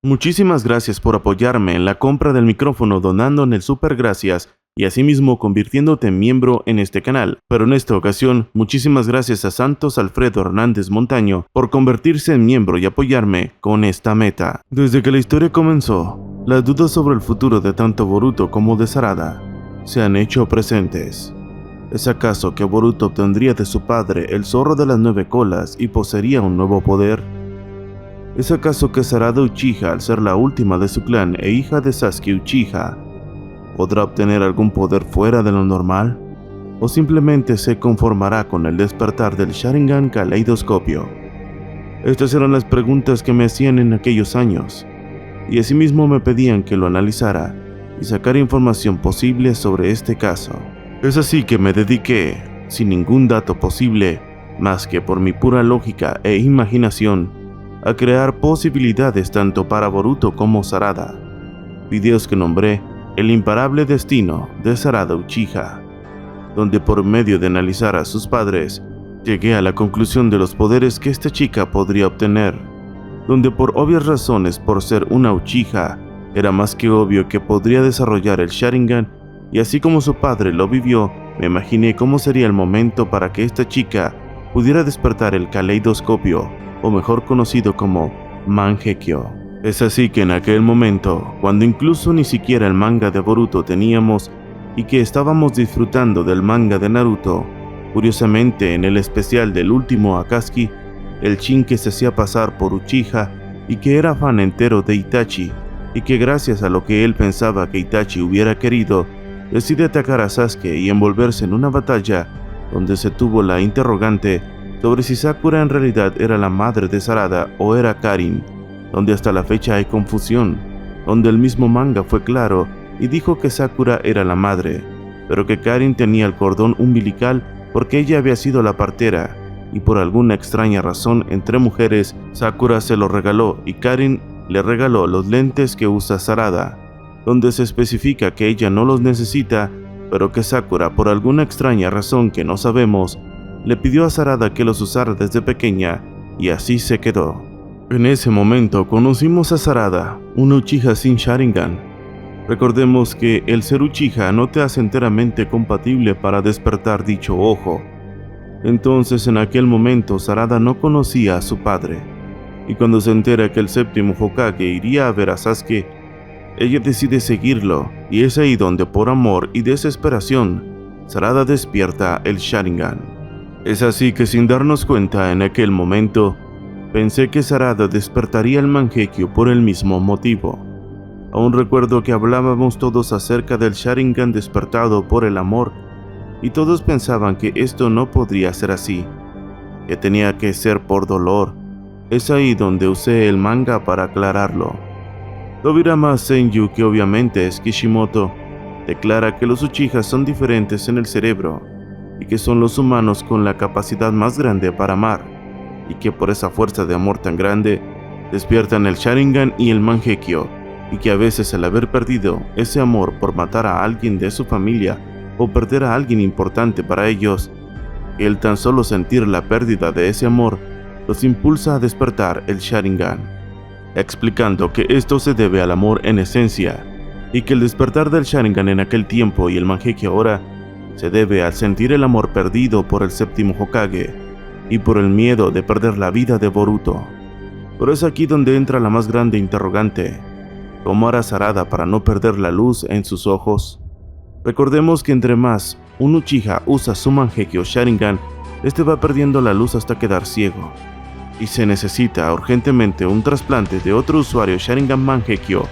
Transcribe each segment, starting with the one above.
Muchísimas gracias por apoyarme en la compra del micrófono donando en el Super Gracias y asimismo convirtiéndote en miembro en este canal. Pero en esta ocasión, muchísimas gracias a Santos Alfredo Hernández Montaño por convertirse en miembro y apoyarme con esta meta. Desde que la historia comenzó, las dudas sobre el futuro de tanto Boruto como de Sarada se han hecho presentes. ¿Es acaso que Boruto obtendría de su padre el zorro de las 9 colas y poseería un nuevo poder? ¿Es acaso que Sarada Uchiha, al ser la última de su clan e hija de Sasuke Uchiha, podrá obtener algún poder fuera de lo normal? ¿O simplemente se conformará con el despertar del Sharingan Kaleidoscopio? Estas eran las preguntas que me hacían en aquellos años, y asimismo me pedían que lo analizara y sacara información posible sobre este caso. Es así que me dediqué, sin ningún dato posible, más que por mi pura lógica e imaginación, a crear posibilidades tanto para Boruto como Sarada. Videos que nombré El imparable destino de Sarada Uchiha, donde por medio de analizar a sus padres, llegué a la conclusión de los poderes que esta chica podría obtener, donde por obvias razones, por ser una Uchiha, era más que obvio que podría desarrollar el Sharingan, y así como su padre lo vivió, me imaginé cómo sería el momento para que esta chica pudiera despertar el Kaleidoscopio, o mejor conocido como Mangekyo. Es así que en aquel momento, cuando incluso ni siquiera el manga de Boruto teníamos y que estábamos disfrutando del manga de Naruto, curiosamente en el especial del último Akatsuki, el Shin que se hacía pasar por Uchiha y que era fan entero de Itachi, y que gracias a lo que él pensaba que Itachi hubiera querido, decide atacar a Sasuke y envolverse en una batalla donde se tuvo la interrogante sobre si Sakura en realidad era la madre de Sarada o era Karin, donde hasta la fecha hay confusión, donde el mismo manga fue claro y dijo que Sakura era la madre, pero que Karin tenía el cordón umbilical porque ella había sido la partera, y por alguna extraña razón entre mujeres, Sakura se lo regaló y Karin le regaló los lentes que usa Sarada, donde se especifica que ella no los necesita, pero que Sakura, por alguna extraña razón que no sabemos, le pidió a Sarada que los usara desde pequeña, y así se quedó. En ese momento conocimos a Sarada, una Uchiha sin Sharingan. Recordemos que el ser Uchiha no te hace enteramente compatible para despertar dicho ojo. Entonces en aquel momento Sarada no conocía a su padre, y cuando se entera que el séptimo Hokage iría a ver a Sasuke, ella decide seguirlo, y es ahí donde por amor y desesperación, Sarada despierta el Sharingan. Es así que sin darnos cuenta en aquel momento, pensé que Sarada despertaría el Mangekyo por el mismo motivo. Aún recuerdo que hablábamos todos acerca del Sharingan despertado por el amor, y todos pensaban que esto no podría ser así, que tenía que ser por dolor. Es ahí donde usé el manga para aclararlo. Tobirama Senju, que obviamente es Kishimoto, declara que los Uchihas son diferentes en el cerebro, y que son los humanos con la capacidad más grande para amar, y que por esa fuerza de amor tan grande, despiertan el Sharingan y el Mangekyo, y que a veces al haber perdido ese amor por matar a alguien de su familia o perder a alguien importante para ellos, el tan solo sentir la pérdida de ese amor los impulsa a despertar el Sharingan, explicando que esto se debe al amor en esencia, y que el despertar del Sharingan en aquel tiempo y el Mangekyo ahora se debe al sentir el amor perdido por el séptimo Hokage y por el miedo de perder la vida de Boruto. Pero es aquí donde entra la más grande interrogante: ¿cómo hará Sarada para no perder la luz en sus ojos? Recordemos que entre más un Uchiha usa su Mangekyo Sharingan, este va perdiendo la luz hasta quedar ciego, y se necesita urgentemente un trasplante de otro usuario Sharingan Mangekyo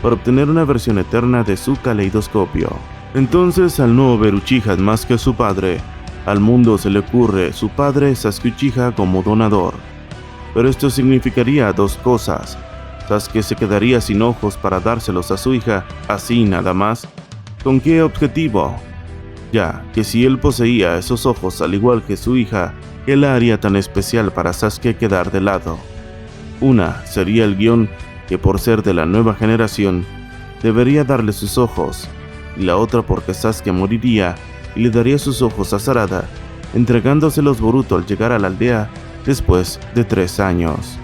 para obtener una versión eterna de su Kaleidoscopio. Entonces, al no ver Uchihas más que su padre, al mundo se le ocurre su padre Sasuke Uchiha como donador. Pero esto significaría dos cosas: Sasuke se quedaría sin ojos para dárselos a su hija, así nada más. ¿Con qué objetivo? Ya que si él poseía esos ojos al igual que su hija, ¿qué la haría tan especial para Sasuke quedar de lado? Una sería el guión, que por ser de la nueva generación, debería darle sus ojos, y la otra porque Sasuke moriría y le daría sus ojos a Sarada, entregándoselos Boruto al llegar a la aldea después de 3 años.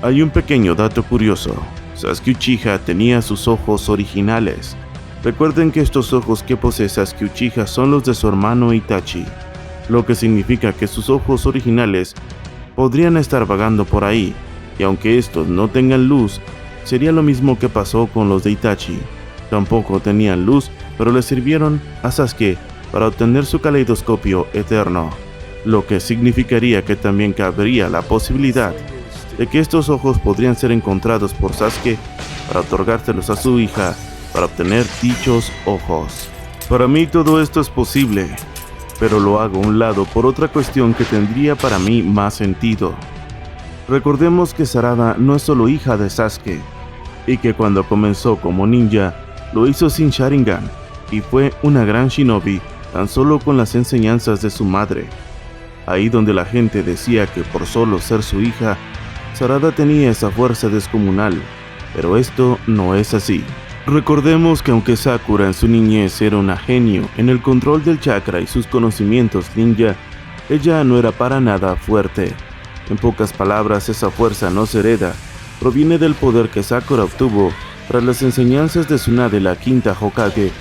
Hay un pequeño dato curioso: Sasuke Uchiha tenía sus ojos originales. Recuerden que estos ojos que posee Sasuke Uchiha son los de su hermano Itachi, lo que significa que sus ojos originales podrían estar vagando por ahí, y aunque estos no tengan luz, sería lo mismo que pasó con los de Itachi. Tampoco tenían luz, pero le sirvieron a Sasuke para obtener su caleidoscopio eterno, lo que significaría que también cabría la posibilidad de que estos ojos podrían ser encontrados por Sasuke para otorgárselos a su hija para obtener dichos ojos. Para mí todo esto es posible, pero lo hago a un lado por otra cuestión que tendría para mí más sentido. Recordemos que Sarada no es solo hija de Sasuke, y que cuando comenzó como ninja, lo hizo sin Sharingan, y fue una gran shinobi tan solo con las enseñanzas de su madre. Ahí donde la gente decía que por solo ser su hija, Sarada tenía esa fuerza descomunal, pero esto no es así. Recordemos que aunque Sakura en su niñez era una genio en el control del chakra y sus conocimientos ninja, ella no era para nada fuerte. En pocas palabras, esa fuerza no se hereda, proviene del poder que Sakura obtuvo tras las enseñanzas de Tsunade, la quinta Hokage.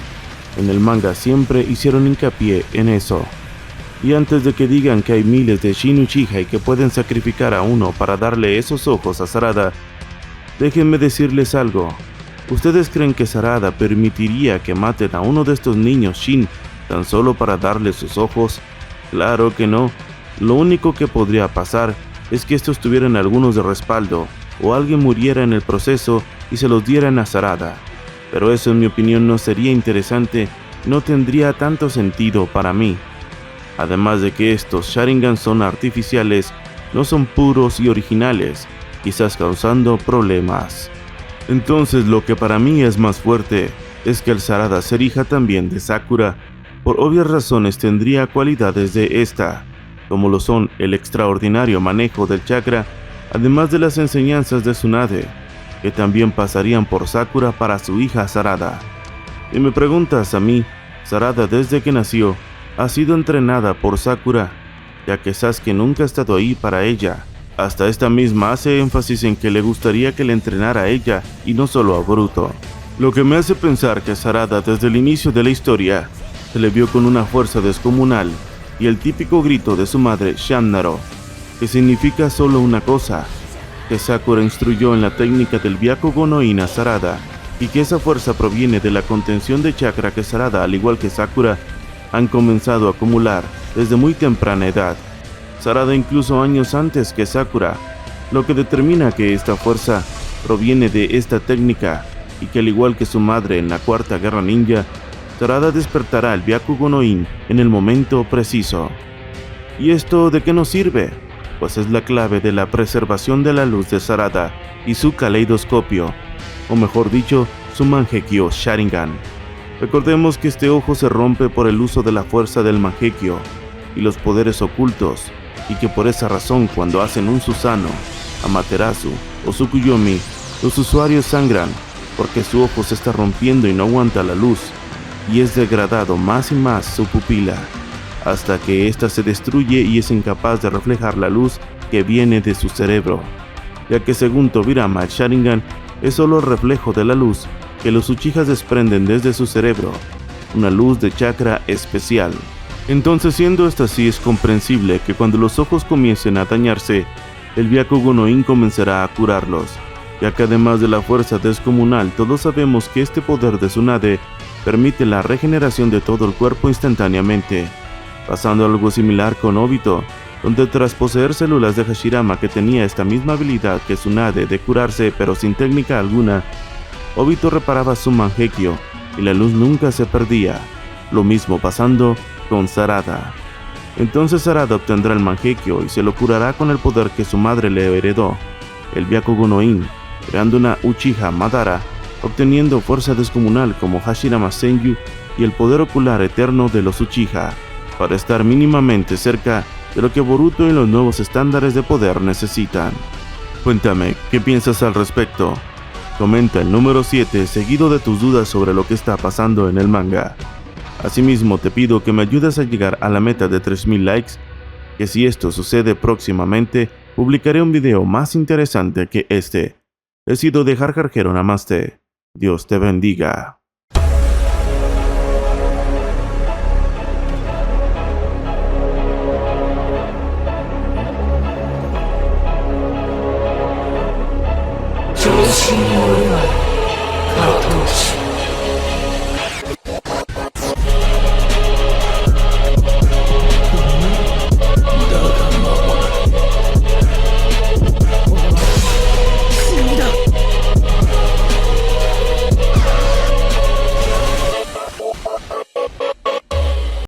En el manga siempre hicieron hincapié en eso. Y antes de que digan que hay miles de Shin Uchiha y que pueden sacrificar a uno para darle esos ojos a Sarada, déjenme decirles algo. ¿Ustedes creen que Sarada permitiría que maten a uno de estos niños Shin tan solo para darle sus ojos? Claro que no. Lo único que podría pasar es que estos tuvieran algunos de respaldo, o alguien muriera en el proceso y se los dieran a Sarada. Pero eso en mi opinión no sería interesante, no tendría tanto sentido para mí. Además de que estos Sharingan son artificiales, no son puros y originales, quizás causando problemas. Entonces lo que para mí es más fuerte es que el Sarada ser hija también de Sakura, por obvias razones tendría cualidades de esta, como lo son el extraordinario manejo del chakra, además de las enseñanzas de Tsunade, que también pasarían por Sakura para su hija Sarada. Si me preguntas a mí, Sarada desde que nació ha sido entrenada por Sakura, ya que Sasuke nunca ha estado ahí para ella. Hasta esta misma hace énfasis en que le gustaría que le entrenara a ella y no solo a Boruto. Lo que me hace pensar que Sarada desde el inicio de la historia se le vio con una fuerza descomunal y el típico grito de su madre Shamnaro, que significa solo una cosa, que Sakura instruyó en la técnica del Byakugan no In a Sarada, y que esa fuerza proviene de la contención de chakra que Sarada, al igual que Sakura, han comenzado a acumular desde muy temprana edad. Sarada incluso años antes que Sakura, lo que determina que esta fuerza proviene de esta técnica y que al igual que su madre en la Cuarta Guerra Ninja, Sarada despertará el Byakugan no In en el momento preciso. ¿Y esto de qué nos sirve? Pues es la clave de la preservación de la luz de Sarada y su caleidoscopio, o mejor dicho, su Mangekyo Sharingan. Recordemos que este ojo se rompe por el uso de la fuerza del Mangekyo y los poderes ocultos, y que por esa razón cuando hacen un Susanoo, Amaterasu o Tsukuyomi, los usuarios sangran porque su ojo se está rompiendo y no aguanta la luz, y es degradado más y más su pupila, hasta que ésta se destruye y es incapaz de reflejar la luz que viene de su cerebro, ya que según Tobirama el Sharingan es solo el reflejo de la luz que los Uchihas desprenden desde su cerebro, una luz de chakra especial. Entonces, siendo esto así, es comprensible que cuando los ojos comiencen a dañarse, el Byakugan no In comenzará a curarlos, ya que además de la fuerza descomunal, todos sabemos que este poder de Tsunade permite la regeneración de todo el cuerpo instantáneamente, pasando algo similar con Obito, donde tras poseer células de Hashirama que tenía esta misma habilidad que Tsunade de curarse pero sin técnica alguna, Obito reparaba su Mangekyo y la luz nunca se perdía, lo mismo pasando con Sarada. Entonces Sarada obtendrá el Mangekyo y se lo curará con el poder que su madre le heredó, el Byakugan no In, creando una Uchiha Madara, obteniendo fuerza descomunal como Hashirama Senju y el poder ocular eterno de los Uchiha, para estar mínimamente cerca de lo que Boruto y los nuevos estándares de poder necesitan. Cuéntame, ¿qué piensas al respecto? Comenta el número 7 seguido de tus dudas sobre lo que está pasando en el manga. Asimismo te pido que me ayudes a llegar a la meta de 3000 likes, que si esto sucede próximamente, publicaré un video más interesante que este. He sido de Jar Jar Jero, Namaste. Dios te bendiga.